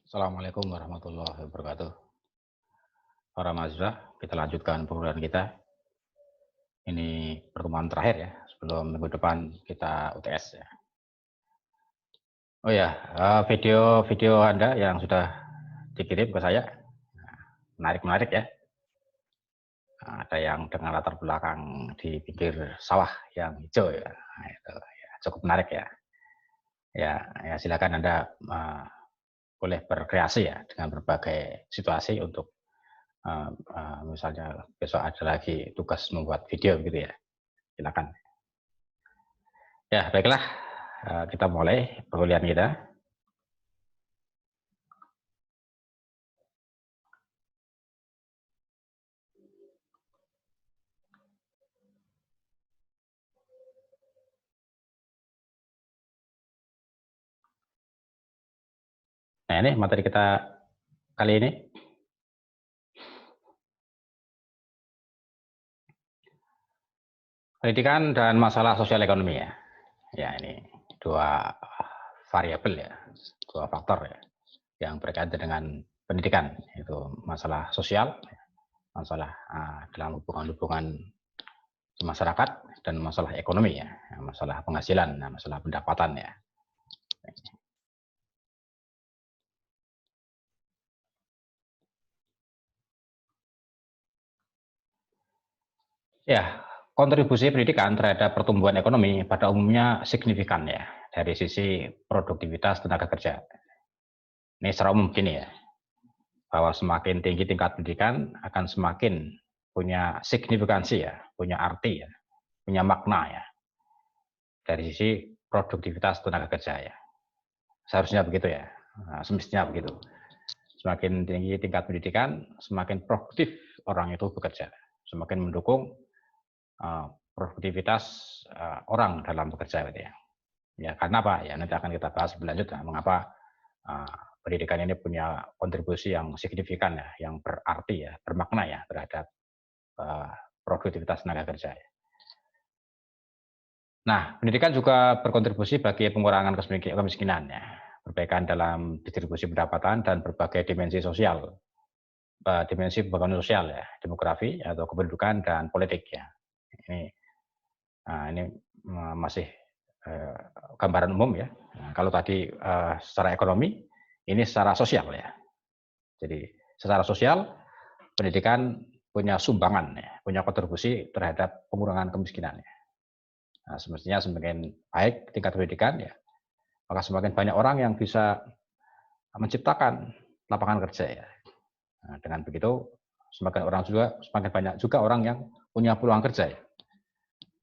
Assalamualaikum warahmatullahi wabarakatuh. Para mahasiswa, kita lanjutkan pembelajaran kita. Ini pertemuan terakhir ya, sebelum minggu depan kita UTS ya. Oh ya, video Anda yang sudah dikirim ke saya, menarik-menarik ya. Ada yang dengan latar belakang di pinggir sawah yang hijau ya, nah, itu ya, cukup menarik ya. Ya, silakan Anda boleh berkreasi ya dengan berbagai situasi untuk misalnya besok ada lagi tugas membuat video gitu ya, silakan. Ya, baiklah, kita mulai perkuliahan kita. Nah, ini materi kita kali ini. Pendidikan dan masalah sosial ekonomi ya. Ya, ini dua variabel ya, dua faktor ya, yang berkaitan dengan pendidikan, yaitu masalah sosial, masalah dalam hubungan-hubungan masyarakat, dan masalah ekonomi ya, masalah penghasilan, masalah pendapatan ya. Ya, kontribusi pendidikan terhadap pertumbuhan ekonomi pada umumnya signifikan ya, dari sisi produktivitas tenaga kerja. Ini secara umum begini ya, bahwa semakin tinggi tingkat pendidikan akan semakin punya signifikansi ya, punya arti ya, punya makna ya, dari sisi produktivitas tenaga kerja ya. Seharusnya begitu ya, semestinya begitu. Semakin tinggi tingkat pendidikan, semakin produktif orang itu bekerja, semakin mendukung produktivitas orang dalam bekerja gitu ya. Ya, karena apa? Ya, nanti akan kita bahas lebih lanjut mengapa pendidikan ini punya kontribusi yang signifikan ya, yang berarti ya, bermakna ya terhadap produktivitas tenaga kerja. Ya. Nah, pendidikan juga berkontribusi bagi pengurangan kemiskinan ya, perbaikan dalam distribusi pendapatan dan berbagai dimensi sosial, dimensi pembangunan sosial ya, demografi atau kependudukan dan politik ya. Ini masih gambaran umum ya. Nah, kalau tadi secara ekonomi, ini secara sosial ya. Jadi secara sosial pendidikan punya sumbangan ya, punya kontribusi terhadap pengurangan kemiskinan ya. Nah, semestinya semakin baik tingkat pendidikan ya, maka semakin banyak orang yang bisa menciptakan lapangan kerja ya. Nah, dengan begitu semakin banyak juga orang yang punya peluang kerja ya.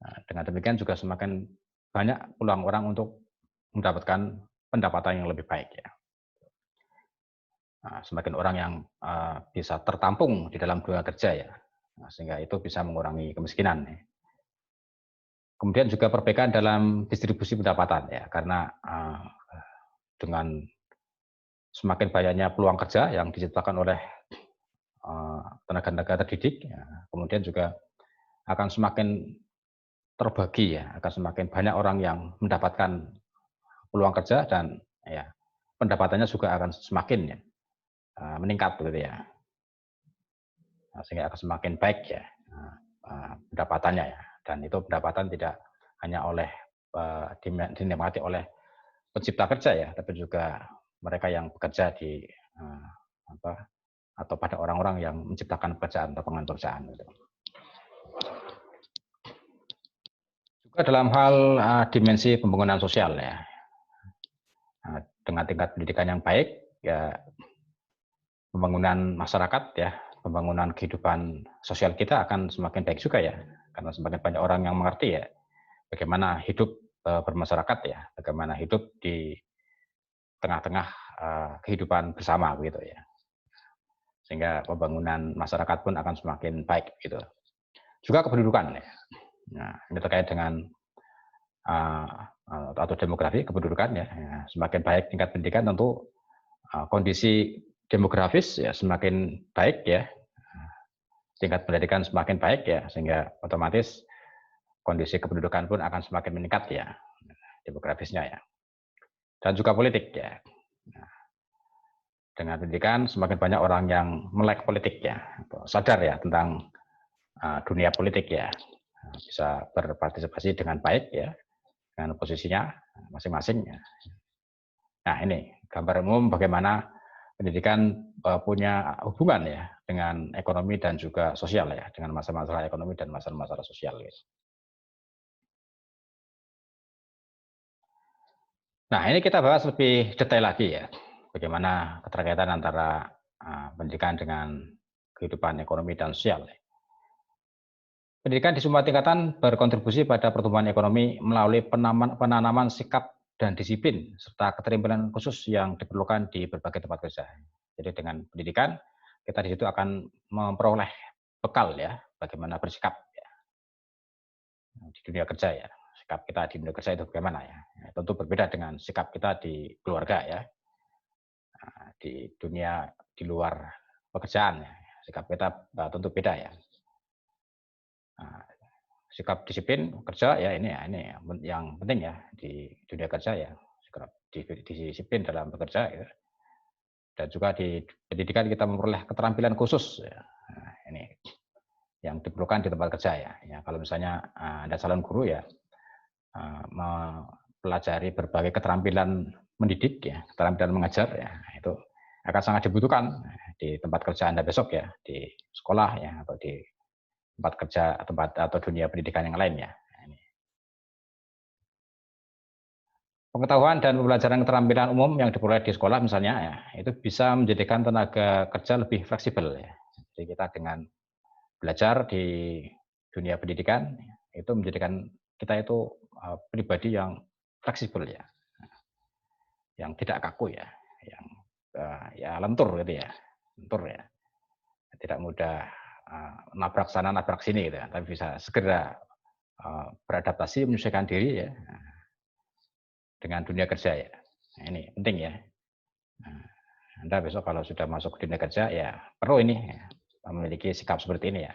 Nah, dengan demikian juga semakin banyak peluang orang untuk mendapatkan pendapatan yang lebih baik ya. Nah, semakin orang yang bisa tertampung di dalam dunia kerja ya, sehingga itu bisa mengurangi kemiskinan. Ya. Kemudian juga perbaikan dalam distribusi pendapatan ya, karena dengan semakin banyaknya peluang kerja yang diciptakan oleh tenaga-tenaga terdidik, ya, kemudian juga akan semakin terbagi ya, akan semakin banyak orang yang mendapatkan peluang kerja dan ya pendapatannya juga akan semakin ya, meningkat begitu ya. Sehingga akan semakin baik ya pendapatannya ya, dan itu pendapatan tidak hanya oleh dinikmati oleh pencipta kerja ya, tapi juga mereka yang bekerja di atau pada orang-orang yang menciptakan pekerjaan atau pekerjaan gitu. Juga dalam hal dimensi pembangunan sosial ya, dengan tingkat pendidikan yang baik ya, pembangunan masyarakat ya, pembangunan kehidupan sosial kita akan semakin baik juga ya, karena semakin banyak orang yang mengerti ya bagaimana hidup bermasyarakat ya, bagaimana hidup di tengah-tengah kehidupan bersama begitu ya, sehingga pembangunan masyarakat pun akan semakin baik gitu. Juga kependudukan ya, nah ini terkait dengan atau demografi kependudukan ya, semakin baik tingkat pendidikan tentu kondisi demografis ya semakin baik ya, tingkat pendidikan semakin baik ya, sehingga otomatis kondisi kependudukan pun akan semakin meningkat ya, demografisnya ya. Dan juga politik ya. Nah, dengan pendidikan semakin banyak orang yang melek politik ya, sadar ya tentang dunia politik ya, bisa berpartisipasi dengan baik ya, dengan posisinya masing-masing ya. Nah ini gambar umum bagaimana pendidikan punya hubungan ya dengan ekonomi dan juga sosial ya, dengan masalah-masalah ekonomi dan masalah-masalah sosial. Ya. Nah ini kita bahas lebih detail lagi ya, bagaimana keterkaitan antara pendidikan dengan kehidupan ekonomi dan sosial. Pendidikan di semua tingkatan berkontribusi pada pertumbuhan ekonomi melalui penanaman sikap dan disiplin, serta keterampilan khusus yang diperlukan di berbagai tempat kerja. Jadi dengan pendidikan, kita di situ akan memperoleh bekal ya, bagaimana bersikap ya, di dunia kerja ya. Sikap kita di dunia kerja itu bagaimana ya. Tentu berbeda dengan sikap kita di keluarga ya, di dunia di luar pekerjaan ya. Sikap kita tentu beda ya. Sikap disiplin kerja ya ini yang penting ya di dunia kerja ya, sikap disiplin dalam bekerja ya. Dan juga di pendidikan kita memperoleh keterampilan khusus ya. Nah, ini yang diperlukan di tempat kerja ya. Ya kalau misalnya Anda calon guru ya mempelajari berbagai keterampilan mendidik ya, keterampilan mengajar ya, itu akan sangat dibutuhkan di tempat kerja Anda besok ya, di sekolah ya atau di tempat kerja atau dunia pendidikan yang lain ya. Pengetahuan dan pembelajaran keterampilan umum yang diperoleh di sekolah misalnya ya, itu bisa menjadikan tenaga kerja lebih fleksibel ya. Jadi kita dengan belajar di dunia pendidikan itu menjadikan kita itu pribadi yang fleksibel ya, yang tidak kaku ya, yang ya lentur gitu ya, lentur ya, tidak mudah nabrak sana nabrak sini gitu ya, tapi bisa segera beradaptasi menyesuaikan diri ya dengan dunia kerja ya. Nah, ini penting ya. Nah, Anda besok kalau sudah masuk ke dunia kerja ya perlu ini ya, memiliki sikap seperti ini ya.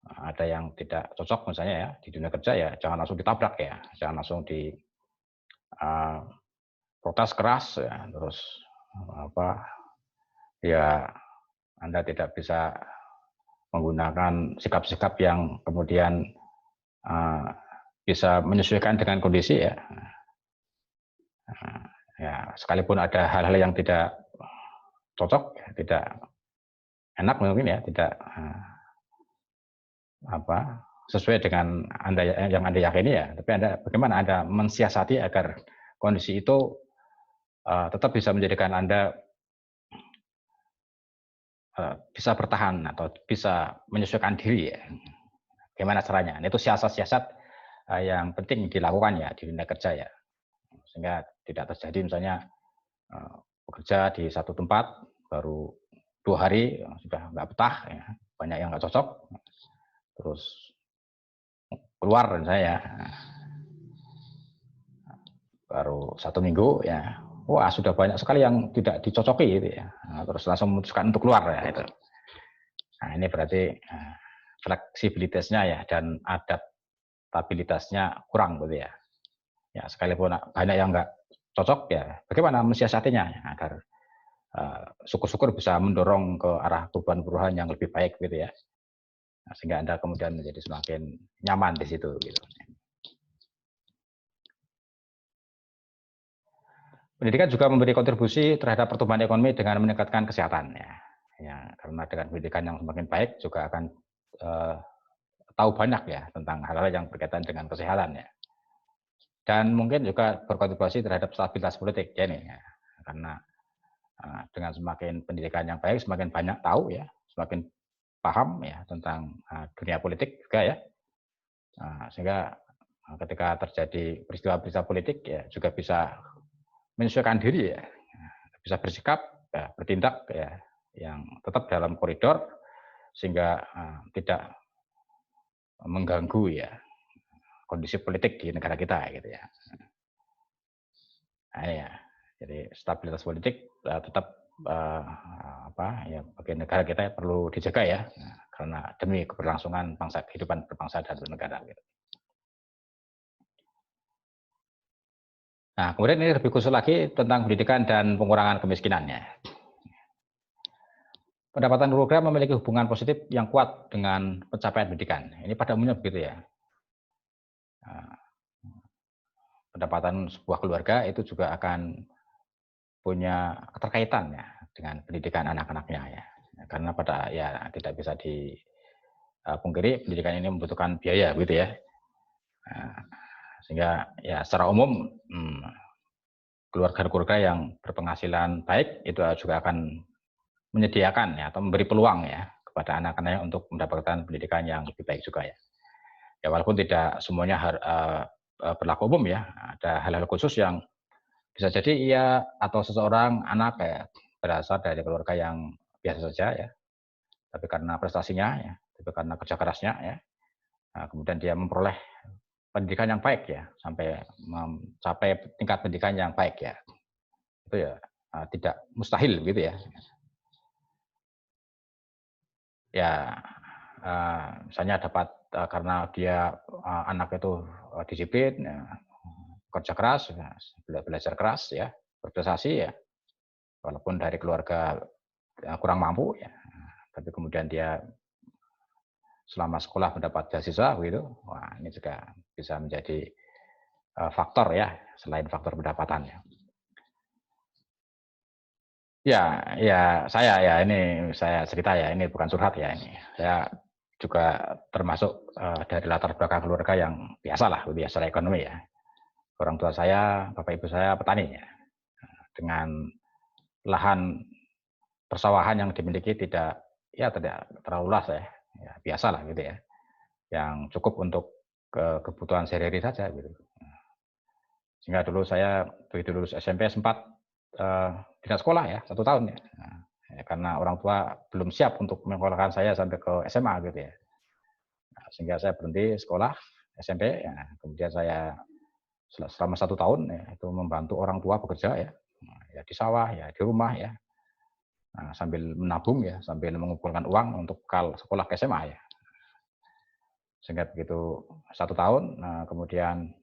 Ada yang tidak cocok misalnya ya di dunia kerja ya jangan langsung ditabrak ya, jangan langsung di protes keras ya, terus apa ya Anda tidak bisa menggunakan sikap-sikap yang kemudian bisa menyesuaikan dengan kondisi ya. Ya sekalipun ada hal-hal yang tidak cocok, tidak enak mungkin ya, tidak sesuai dengan yang Anda yakini ya. Tapi bagaimana Anda mensiasati agar kondisi itu tetap bisa menjadikan Anda bisa bertahan atau bisa menyesuaikan diri ya. Bagaimana caranya? Itu siasat-siasat yang penting dilakukan ya di dunia kerja ya. Sehingga tidak terjadi misalnya bekerja di satu tempat baru 2 hari sudah nggak betah ya, banyak yang nggak cocok, terus keluar saya baru 1 minggu ya, wah sudah banyak sekali yang tidak dicocoki gitu ya, terus langsung memutuskan untuk keluar ya itu. Nah ini berarti fleksibilitasnya ya dan adaptabilitasnya kurang gitu ya. Ya sekalipun banyak yang nggak cocok ya, bagaimana mensiasatinya ya, agar syukur-syukur bisa mendorong ke arah perubahan-perubahan yang lebih baik gitu ya. Nah, sehingga Anda kemudian menjadi semakin nyaman di situ gitu. Pendidikan juga memberi kontribusi terhadap pertumbuhan ekonomi dengan meningkatkan kesehatan ya. Ya, karena dengan pendidikan yang semakin baik juga akan tahu banyak ya tentang hal-hal yang berkaitan dengan kesehatan ya. Dan mungkin juga berkontribusi terhadap stabilitas politik ya nih ya. Karena dengan semakin pendidikan yang baik semakin banyak tahu ya, semakin paham ya tentang dunia politik juga ya. Sehingga ketika terjadi peristiwa-peristiwa politik ya juga bisa menyesuaikan diri ya, bisa bersikap, ya, bertindak ya, yang tetap dalam koridor sehingga tidak mengganggu ya kondisi politik di negara kita gitu ya. Nah, ya, jadi stabilitas politik tetap ya bagi negara kita perlu dijaga ya, karena demi keberlangsungan kehidupan berbangsa dan bernegara. Gitu. Nah, kemudian ini lebih khusus lagi tentang pendidikan dan pengurangan kemiskinannya. pendapatan keluarga memiliki hubungan positif yang kuat dengan pencapaian pendidikan. Ini pada umumnya begitu ya. Pendapatan sebuah keluarga itu juga akan punya keterkaitan ya dengan pendidikan anak-anaknya ya. Karena pada ya tidak bisa dipungkiri pendidikan ini membutuhkan biaya gitu ya. Sehingga ya secara umum keluarga-keluarga yang berpenghasilan baik itu juga akan menyediakan ya atau memberi peluang ya kepada anak-anaknya untuk mendapatkan pendidikan yang lebih baik juga ya. Ya walaupun tidak semuanya berlaku umum ya, ada hal-hal khusus yang bisa jadi ia atau seseorang anak berasal dari keluarga yang biasa saja ya, tapi karena prestasinya ya, tapi karena kerja kerasnya ya, kemudian dia memperoleh pendidikan yang baik ya, sampai mencapai tingkat pendidikan yang baik ya, itu ya tidak mustahil gitu ya. Ya, misalnya dapat karena dia anak itu disiplin, ya, kerja keras, belajar keras ya, berprestasi ya, walaupun dari keluarga kurang mampu ya, tapi kemudian dia selama sekolah mendapat beasiswa begitu, wah ini juga bisa menjadi faktor ya, selain faktor pendapatan ya. Ya, ini saya cerita ya, ini bukan curhat ya ini. Saya juga termasuk dari latar belakang keluarga yang biasa lah, gitu ya, secara ekonomi ya. Orang tua saya, bapak ibu saya petani ya, dengan lahan persawahan yang dimiliki tidak terlalu luas ya biasa lah gitu ya, yang cukup untuk kebutuhan sehari-hari saja gitu. Sehingga dulu saya begitu lulus SMP sempat tidak sekolah ya 1 tahun ya. Karena orang tua belum siap untuk menyekolahkan saya sampai ke SMA gitu ya. Sehingga saya berhenti sekolah SMP, ya, kemudian saya selama 1 tahun ya, itu membantu orang tua bekerja ya, ya di sawah ya di rumah ya, sambil menabung ya, sambil mengumpulkan uang untuk sekolah ke SMA ya. Sehingga begitu 1 tahun, kemudian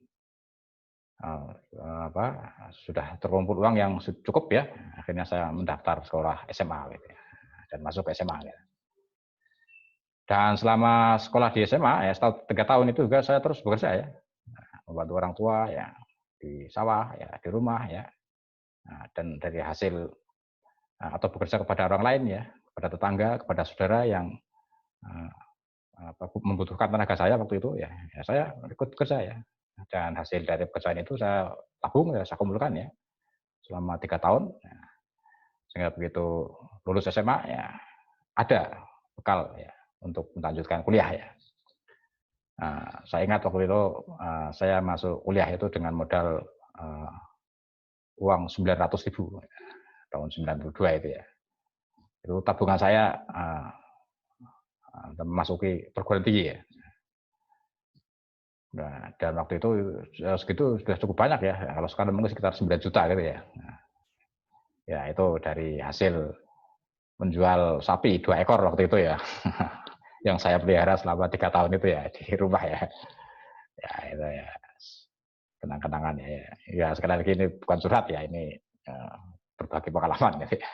sudah terkumpul uang yang cukup ya, akhirnya saya mendaftar sekolah SMA gitu ya, dan masuk ke SMA ya. Dan selama sekolah di SMA ya 3 tahun itu juga saya terus bekerja ya, membantu orang tua ya di sawah ya di rumah ya, dan dari hasil atau bekerja kepada orang lain ya, kepada tetangga, kepada saudara yang membutuhkan tenaga saya waktu itu ya, saya ikut bekerja ya, dan hasil dari pekerjaan itu saya tabung ya, saya kumpulkan ya selama 3 tahun ya, sehingga begitu lulus SMA ya ada bekal ya untuk melanjutkan kuliah ya. Saya ingat waktu itu saya masuk kuliah itu dengan modal uang 900.000 tahun 92 itu ya. Itu tabungan saya memasuki perguruan tinggi ya. Nah, dan waktu itu segitu sudah cukup banyak ya. Kalau sekarang mungkin sekitar 9 juta gitu ya. Ya itu dari hasil menjual sapi 2 ekor waktu itu ya. Yang saya pelihara selama 3 tahun itu ya di rumah ya. Ya itu ya kenang-kenangan ya. Ya sekali lagi ini bukan curhat ya, ini berbagi pengalaman gitu ya.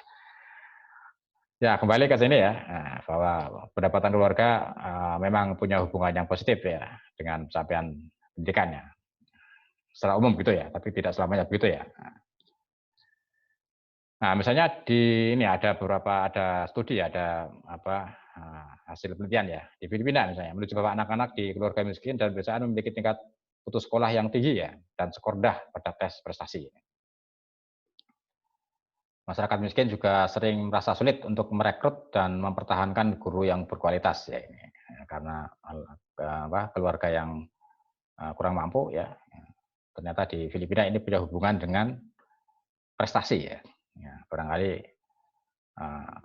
Ya kembali ke sini ya, bahwa pendapatan keluarga memang punya hubungan yang positif ya dengan pencapaian pendidikannya. Secara umum gitu ya, tapi tidak selamanya begitu ya. Nah, misalnya ini ada studi, ada hasil penelitian ya di Filipina misalnya, menunjukkan bahwa anak-anak di keluarga miskin dan pedesaan memiliki tingkat putus sekolah yang tinggi ya dan skor rendah pada tes prestasi. Masyarakat miskin juga sering merasa sulit untuk merekrut dan mempertahankan guru yang berkualitas ya ini karena keluarga yang kurang mampu ya. Ternyata di Filipina ini punya hubungan dengan prestasi ya. Barangkali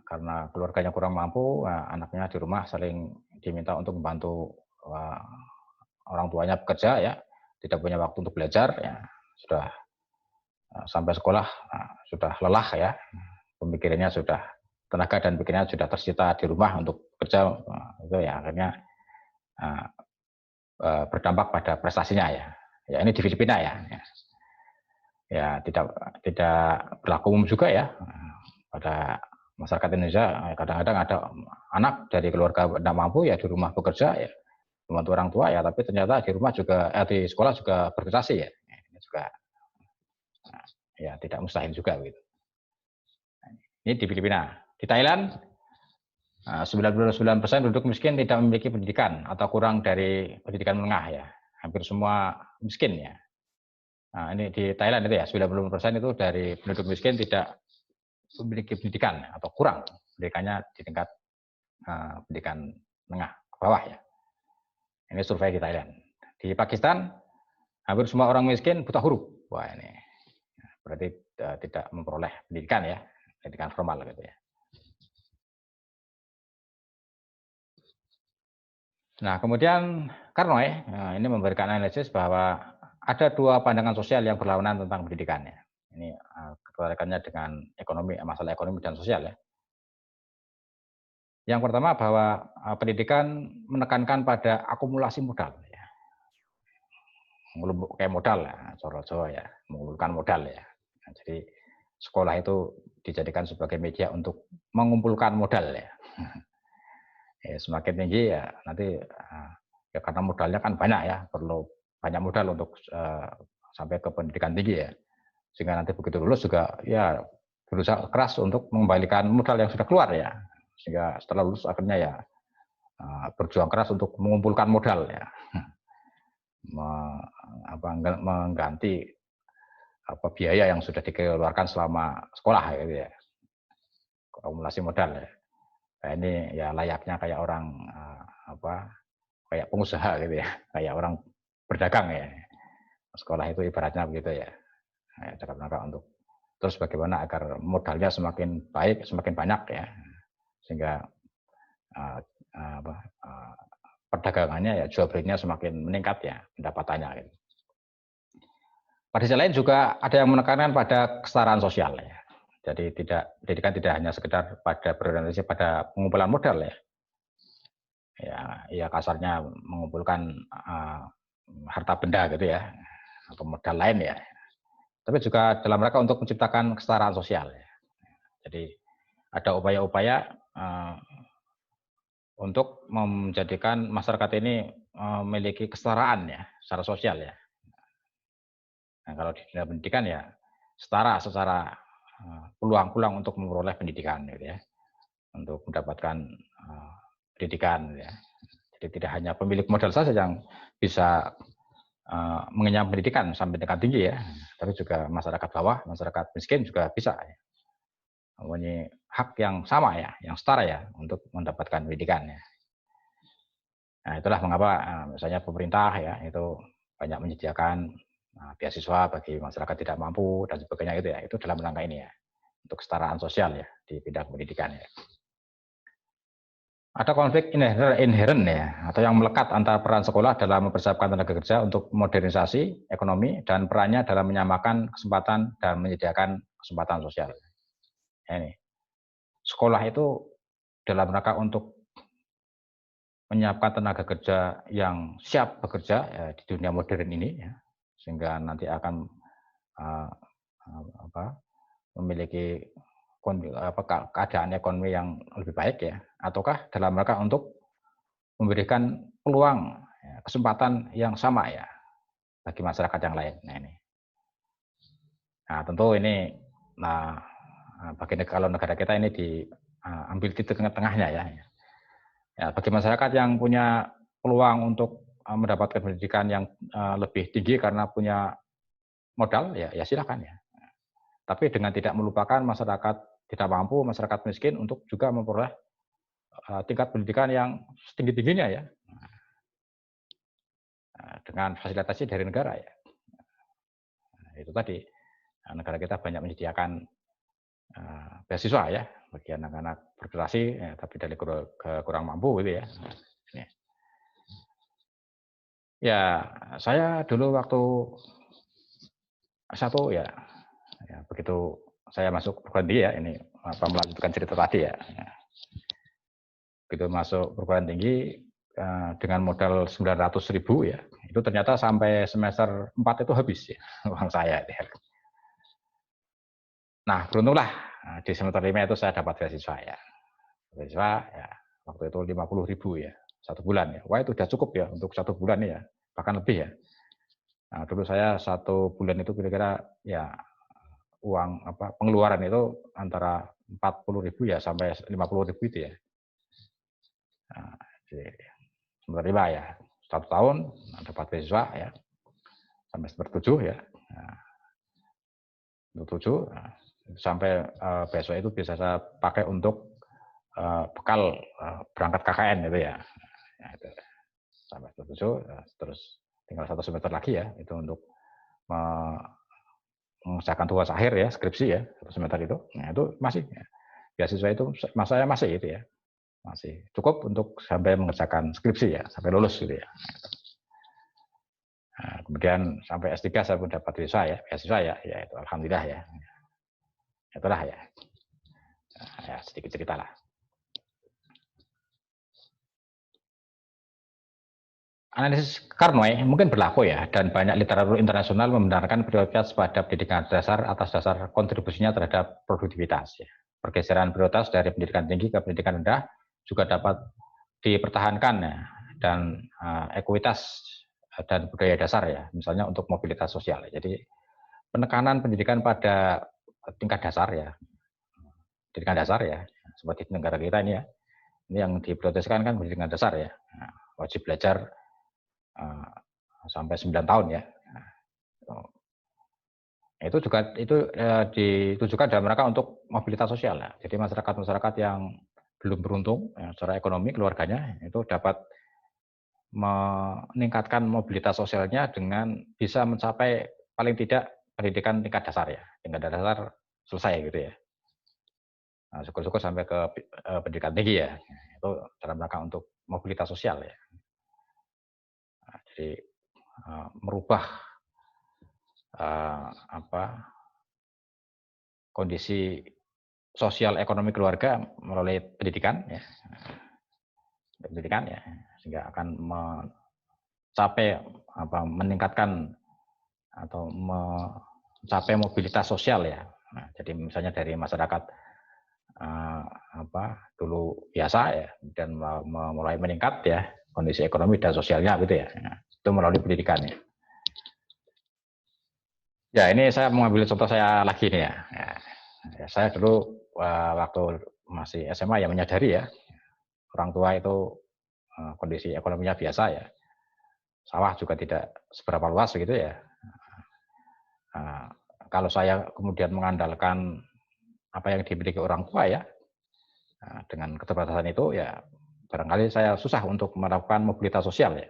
karena keluarganya kurang mampu, anaknya di rumah sering diminta untuk membantu orang tuanya bekerja ya, tidak punya waktu untuk belajar ya, sudah sampai sekolah sudah lelah ya, pemikirannya sudah tenaga dan pikirannya sudah tersita di rumah untuk kerja, itu ya akhirnya berdampak pada prestasinya ya. Ya ini di Filipina ya. Ya tidak berlaku umum juga ya pada Masyarakat Indonesia kadang-kadang ada anak dari keluarga tidak mampu ya di rumah bekerja ya, membantu orang tua ya, tapi ternyata di rumah juga di sekolah juga berprestasi ya. Ini juga ya tidak mustahil juga begitu. Ini di Filipina. Di Thailand 99% penduduk miskin tidak memiliki pendidikan atau kurang dari pendidikan menengah ya. Hampir semua miskin ya. Nah, ini di Thailand itu ya 90% itu dari penduduk miskin tidak memiliki pendidikan atau kurang pendidikannya di tingkat pendidikan menengah ke bawah ya. Ini survei di Thailand. Di Pakistan hampir semua orang miskin buta huruf. Wah ini berarti tidak memperoleh pendidikan ya, pendidikan formal gitu ya. Nah, kemudian Carnoy ini memberikan analisis bahwa ada dua pandangan sosial yang berlawanan tentang pendidikan ya. Ini keterkaitannya dengan ekonomi, masalah ekonomi dan sosial ya. Yang pertama bahwa pendidikan menekankan pada akumulasi modal ya. Kayak modal ya, Jawa ya, mengumpulkan modal ya. Nah, jadi sekolah itu dijadikan sebagai media untuk mengumpulkan modal ya. Ya, semakin tinggi ya nanti ya karena modalnya kan banyak ya, perlu banyak modal untuk sampai ke pendidikan tinggi ya, sehingga nanti begitu lulus juga ya berusaha keras untuk mengembalikan modal yang sudah keluar ya, sehingga setelah lulus akhirnya ya berjuang keras untuk mengumpulkan modal ya, mengganti biaya yang sudah dikeluarkan selama sekolah gitu ya, akumulasi modal ya. Nah, ini ya layaknya kayak orang kayak pengusaha gitu ya, kayak orang berdagang ya. Sekolah itu ibaratnya begitu ya. Dalam rangka untuk terus bagaimana agar modalnya semakin baik, semakin banyak ya, sehingga perdagangannya ya jual belinya semakin meningkat ya pendapatannya. Gitu. Pada sisi lain juga ada yang menekankan pada kesetaraan sosial ya. Jadi pendidikan tidak hanya sekedar pada berorientasi pada pengumpulan modal ya. Ya kasarnya mengumpulkan harta benda gitu ya, atau modal lain ya. Tapi juga dalam rangka untuk menciptakan kesetaraan sosial ya. Jadi ada upaya-upaya untuk menjadikan masyarakat ini memiliki kesetaraan ya secara sosial ya. Nah, kalau di dunia pendidikan ya setara secara peluang-peluang untuk memperoleh pendidikan gitu ya, untuk mendapatkan pendidikan gitu ya. Jadi tidak hanya pemilik modal saja yang bisa mengenyam pendidikan sampai tingkat tinggi ya, tapi juga masyarakat bawah, masyarakat miskin juga bisa ya. Mempunyai hak yang sama ya, yang setara ya untuk mendapatkan pendidikan ya. Nah, itulah mengapa misalnya pemerintah ya itu banyak menyediakan beasiswa bagi masyarakat tidak mampu dan sebagainya gitu ya. Itu dalam rangka ini ya, untuk kesetaraan sosial ya di bidang pendidikan ya. Ada konflik inheren ya, atau yang melekat antara peran sekolah dalam mempersiapkan tenaga kerja untuk modernisasi ekonomi dan perannya dalam menyamakan kesempatan dan menyediakan kesempatan sosial. Ini sekolah itu dalam rangka untuk menyiapkan tenaga kerja yang siap bekerja ya, di dunia modern ini ya, sehingga nanti akan memiliki keadaan ekonomi yang lebih baik ya, ataukah dalam rangka untuk memberikan peluang ya, kesempatan yang sama ya bagi masyarakat yang lain. Nah ini, nah tentu ini, bagi kalau negara kita ini diambil di tengah-tengahnya ya. Ya, bagi masyarakat yang punya peluang untuk mendapatkan pendidikan yang lebih tinggi karena punya modal, ya silakan ya. Tapi dengan tidak melupakan masyarakat tidak mampu, masyarakat miskin untuk juga memperoleh tingkat pendidikan yang setinggi-tingginya ya, dengan fasilitasi dari negara ya. Nah, itu tadi negara kita banyak menyediakan beasiswa ya bagi anak-anak berprestasi ya, tapi dari kurang mampu gitu ya. Ya, saya dulu waktu S1 ya begitu saya masuk perguruan tinggi ya, ini melanjutkan cerita tadi ya. Begitu masuk perguruan tinggi dengan modal 900.000 ya, itu ternyata sampai semester 4 itu habis ya uang saya. Nah, beruntunglah di semester 5 itu saya dapat beasiswa ya. Beasiswa ya waktu itu 50.000 ya, 1 bulan ya. Wah itu udah cukup ya untuk 1 bulan ya, bahkan lebih ya. Nah, dulu saya 1 bulan itu kira-kira ya uang pengeluaran itu antara 40.000 ya sampai 50.000 itu ya. Nah, di semester 5 ya, 1 tahun dapat beasiswa ya, sampai semester 7 ya. Nah, semester 7 sampai beasiswa itu bisa saya pakai untuk bekal berangkat KKN gitu ya. Nah, itu sampai semester 7 terus tinggal 1 semester lagi ya itu untuk mengerjakan tugas akhir ya, skripsi ya, 1 semester itu. Nah, itu masih ya, beasiswa itu saya masih itu ya. Masih cukup untuk sampai mengerjakan skripsi ya, sampai lulus gitu ya. Nah, kemudian sampai S3 saya pun dapat beasiswa ya, ya itu alhamdulillah ya. Itulah ya. Nah, ya sedikit cerita lah. Analisis Carnoy mungkin berlaku ya, dan banyak literatur internasional membenarkan prioritas pada pendidikan dasar atas dasar kontribusinya terhadap produktivitas. Ya. Pergeseran prioritas dari pendidikan tinggi ke pendidikan rendah juga dapat dipertahankan ya, dan ekuitas dan budaya dasar ya, misalnya untuk mobilitas sosial. Jadi penekanan pendidikan pada tingkat dasar ya, pendidikan dasar ya, seperti di negara kita ini ya, ini yang diprioritaskan kan pendidikan dasar ya, wajib belajar sampai 9 tahun ya. Nah, itu juga ditujukan dalam rangka untuk mobilitas sosial ya. Jadi masyarakat yang belum beruntung ya, secara ekonomi keluarganya itu dapat meningkatkan mobilitas sosialnya dengan bisa mencapai paling tidak pendidikan tingkat dasar ya, tingkat dasar selesai gitu ya. Nah, syukur-syukur sampai ke pendidikan tinggi ya, itu dalam rangka untuk mobilitas sosial ya. Nah, jadi merubah kondisi sosial ekonomi keluarga melalui pendidikan ya, sehingga akan mencapai meningkatkan atau mencapai mobilitas sosial ya. Nah, jadi misalnya dari masyarakat dulu biasa ya dan mulai meningkat ya kondisi ekonomi dan sosialnya gitu ya. Nah, itu melalui pendidikan ya. Ya ini saya mengambil contoh saya lagi nih ya. Ya saya dulu waktu masih SMA ya menyadari ya orang tua itu kondisi ekonominya biasa ya, sawah juga tidak seberapa luas gitu ya. Kalau saya kemudian mengandalkan apa yang dimiliki orang tua ya, dengan keterbatasan itu ya barangkali saya susah untuk melakukan mobilitas sosial ya.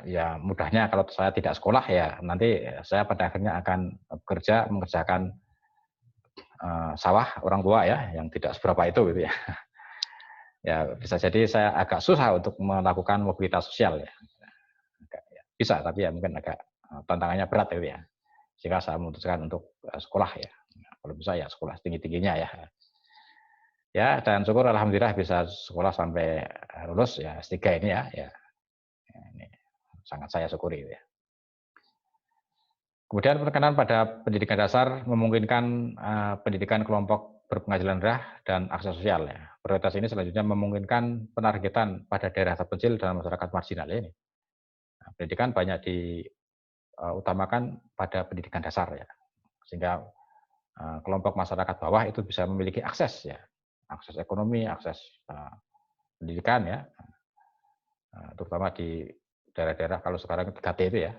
Ya mudahnya kalau saya tidak sekolah ya nanti saya pada akhirnya akan bekerja mengerjakan sawah orang tua ya yang tidak seberapa itu gitu ya. Ya bisa jadi saya agak susah untuk melakukan mobilitas sosial ya. Bisa tapi ya mungkin agak tantangannya berat itu ya. Sehingga saya memutuskan untuk sekolah ya. Kalau bisa ya sekolah tinggi-tingginya ya. Ya dan syukur alhamdulillah bisa sekolah sampai lulus ya S3 ini ya. Ini sangat saya syukuri ya. Kemudian penekanan pada pendidikan dasar memungkinkan pendidikan kelompok berpenghasilan rendah dan akses sosial ya. Prioritas ini selanjutnya memungkinkan penargetan pada daerah terpencil dan masyarakat marginal ini. Nah, pendidikan banyak diutamakan pada pendidikan dasar ya, sehingga kelompok masyarakat bawah itu bisa memiliki akses ya, akses ekonomi, akses pendidikan ya, terutama di daerah-daerah kalau sekarang 3T itu ya,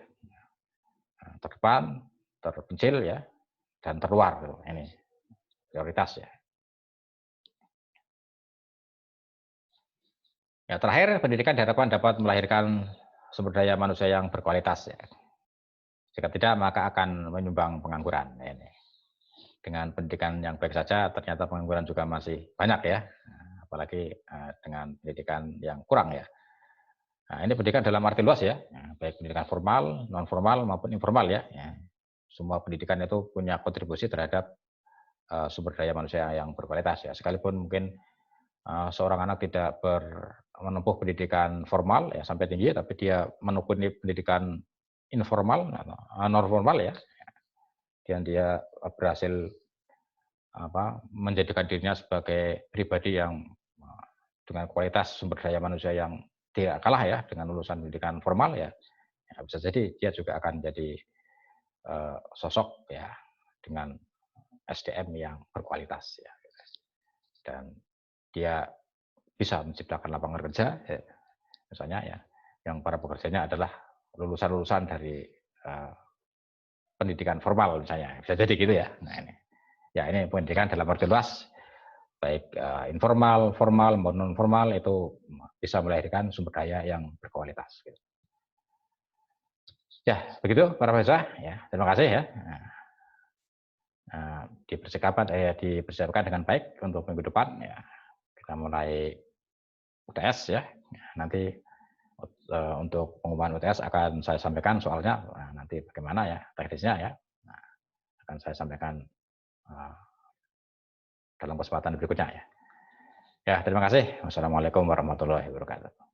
terdepan, terpencil ya, dan terluar ini prioritas ya. Ya terakhir pendidikan diharapkan dapat melahirkan sumber daya manusia yang berkualitas ya. Jika tidak maka akan menyumbang pengangguran. Ini. Dengan pendidikan yang baik saja ternyata pengangguran juga masih banyak ya, apalagi dengan pendidikan yang kurang ya. Nah, ini pendidikan dalam arti luas ya, baik pendidikan formal, non formal maupun informal ya. Semua pendidikan itu punya kontribusi terhadap sumber daya manusia yang berkualitas ya. Sekalipun mungkin seorang anak tidak menempuh pendidikan formal ya sampai tinggi, tapi dia menekuni pendidikan informal, non formal ya, dan dia berhasil menjadikan dirinya sebagai pribadi yang dengan kualitas sumber daya manusia yang tidak kalah ya dengan lulusan pendidikan formal ya, bisa jadi dia juga akan jadi sosok ya dengan SDM yang berkualitas ya, dan dia bisa menciptakan lapangan kerja ya, misalnya ya, yang para pekerjanya adalah lulusan-lulusan dari pendidikan formal misalnya, bisa jadi gitu ya. Nah ini, ya ini pendidikan dalam arti luas, baik informal, formal, maupun non formal itu bisa melahirkan sumber daya yang berkualitas. Gitu. Ya begitu para pemirsa, ya terima kasih ya. Dipersiapkan dengan baik untuk minggu depan ya. Kita mulai UTS ya. Nanti untuk pengumuman UTS akan saya sampaikan soalnya nanti bagaimana ya teknisnya ya. Nah, akan saya sampaikan dalam kesempatan berikutnya ya. Ya, terima kasih. Wassalamualaikum warahmatullahi wabarakatuh.